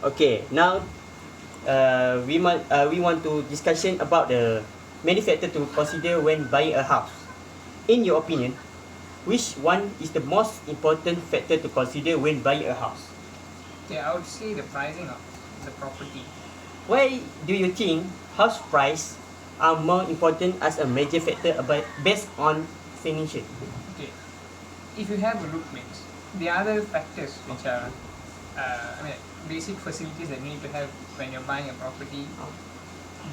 Okay, now we want to discussion about the many factors to consider when buying a house. In your opinion, which one is the most important factor to consider when buying a house? Okay, I would say the pricing of the property. Why do you think house price are more important as a major factor based on financial? Okay, if you have a look, means the other factors which are, basic facilities that you need to have when you're buying a property,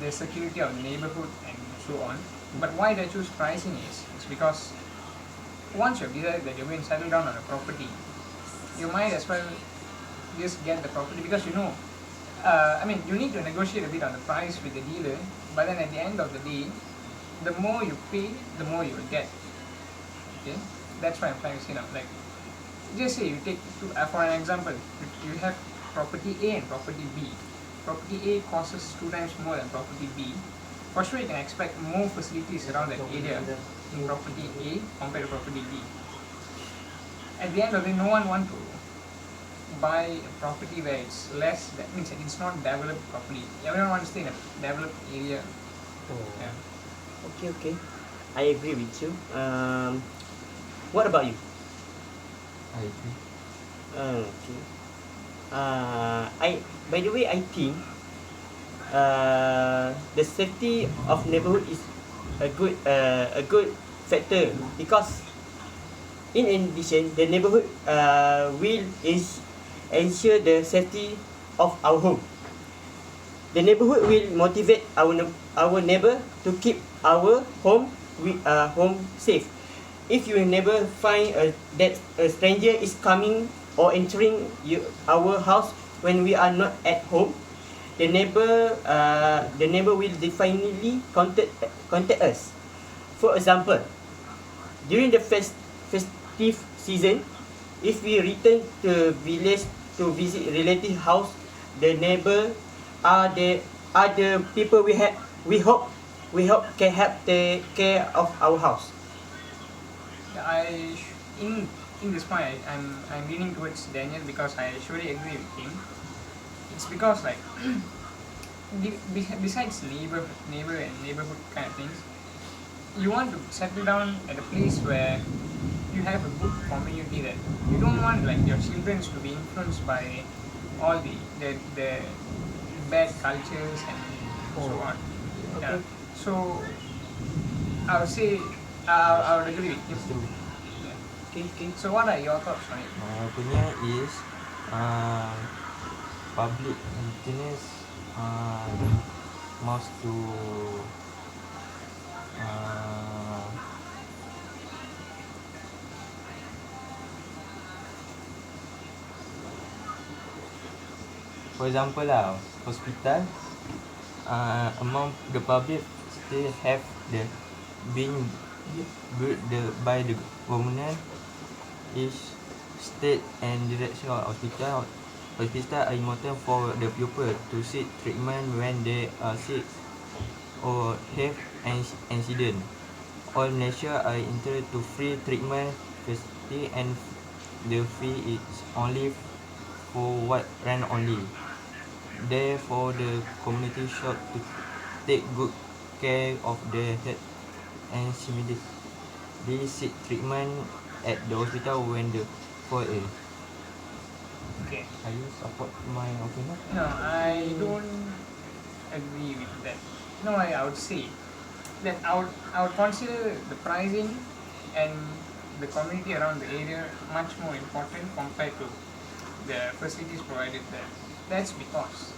the security of the neighborhood and so on. But why I choose pricing is it's because once you've decided that you're going to settle down on a property, you might as well just get the property because you need to negotiate a bit on the price with the dealer, but then at the end of the day, the more you pay, the more you will get. Okay, that's why I'm trying to say now. Like, just say you take for an example, you have property A and property B. Property A costs 2 times more than property B. For sure, you can expect more facilities around that area in property A compared to property B. At the end of the day, no one wants to buy a property where it's less, that means it's not developed properly. Everyone wants to stay in a developed area. Oh. Yeah. Okay. I agree with you. What about you? I agree. Okay. By the way, I think the safety of neighborhood is a good factor because in addition the neighborhood will ensure the safety of our home. The neighborhood will motivate our neighbor to keep our home safe. If you never find that a stranger is coming or entering our house when we are not at home, the neighbor will definitely contact us. For example, during the festive season, if we return to village to visit relative house, the neighbor are the people we hope can help take care of our house. In this point, I'm leaning towards Daniel because I surely agree with him. It's because like besides neighbor and neighborhood kind of things, you want to settle down at a place where you have a good community, that you don't want like your children to be influenced by all the bad cultures and so on. Yeah. Okay. So I would say I would agree with him. True. Yeah. Okay. So what are your thoughts on it? Punya is public maintenance must to for example lah, hospital among the public still have the being built by the government. Each state and direction of hospital are important for the people to seek treatment when they are sick or have an incident. All Malaysia are entitled to free treatment facility, and the fee is only for what rent only. Therefore, the community should to take good care of their health and immediately seek treatment at the hospital when the fall ill. Okay. Are you support my opinion? No, I don't agree with that. No, I would say that I would consider the pricing and the community around the area much more important compared to the facilities provided there. That's because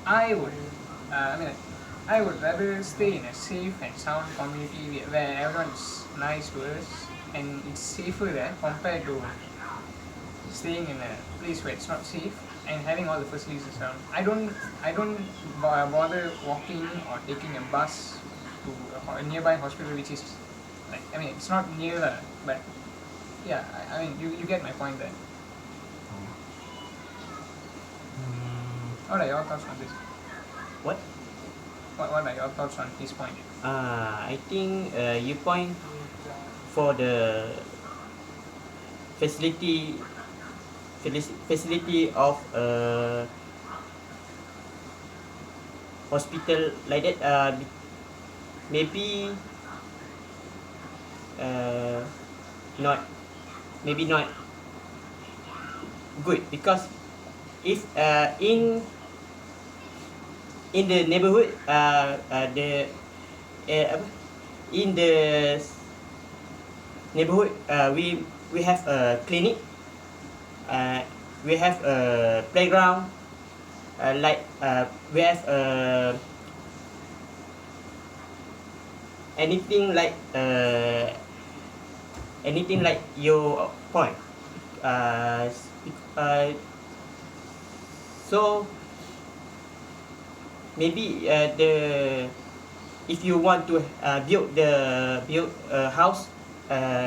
I would I would rather stay in a safe and sound community where everyone's nice to us and it's safer there compared to staying in a place where it's not safe and having all the facilities around. I don't bother walking or taking a bus to a nearby hospital, which is like, it's not near, but yeah, you get my point there. What are your thoughts on this? What? What are your thoughts on his point? I think you point for the facility of hospital like that, maybe not, maybe not good, because if in the neighborhood, the apa, in the neighborhood, we have a clinic, we have a playground, like we have anything like anything like your point, so maybe the if you want to build a house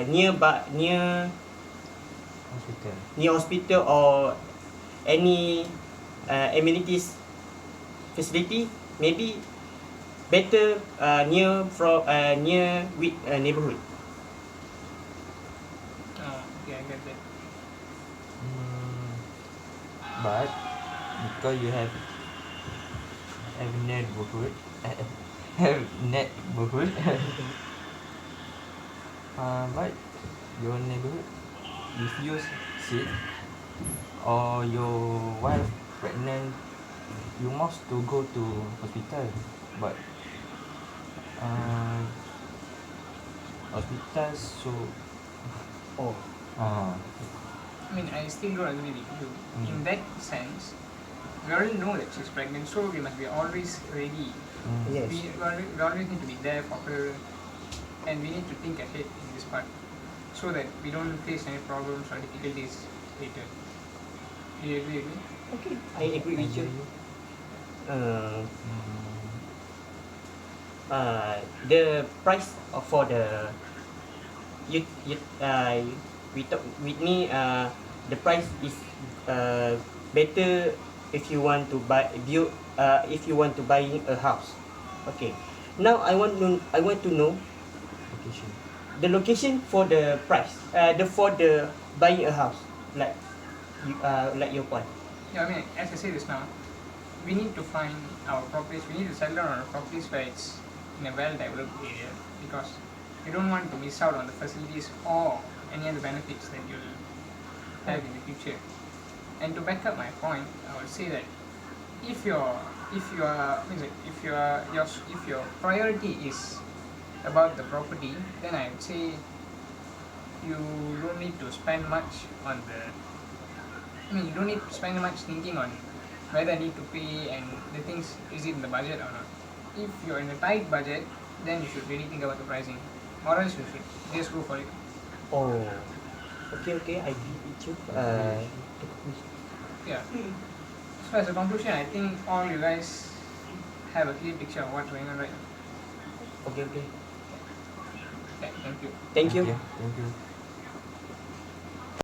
near Hospital. hospital or any amenities facility, maybe better near with neighborhood. Oh, okay, I get that. But because you have neighborhood, have neighborhood, but your neighborhood, if you sick or your wife pregnant, you must to go to hospital. But hospital so Oh, uh, I mean, I still don't agree with you. In Mm. that sense, we already know that she's pregnant, so we must be always ready. yes. We always need to be there for her, and we need to think ahead in this part, so that we don't face any problems or difficulties later. Do you agree with me? Okay, I agree with you. The price for the you we talk with me, the price is better if you want to if you want to buy a house. Okay, now I want to know location. the location for the price, the for the buying a house, like like your point. Yeah, I mean, as I said just now, we need to find our properties. We need to settle down on our properties where it's in a well-developed area, because you don't want to miss out on the facilities or any other benefits that you'll have in the future. And to back up my point, I would say that if your priority is about the property, then I would say you don't need to spend much on the. I mean, you don't need to spend much thinking on whether I need to pay and the things, is it in the budget or not. If you're in a tight budget, then you should really think about the pricing. Or else you should just go for it. Oh, okay, I agree with you. Yeah. So as a conclusion, I think all you guys have a clear picture of what's going on right now. Okay. Okay, thank you. Thank you. Thank you.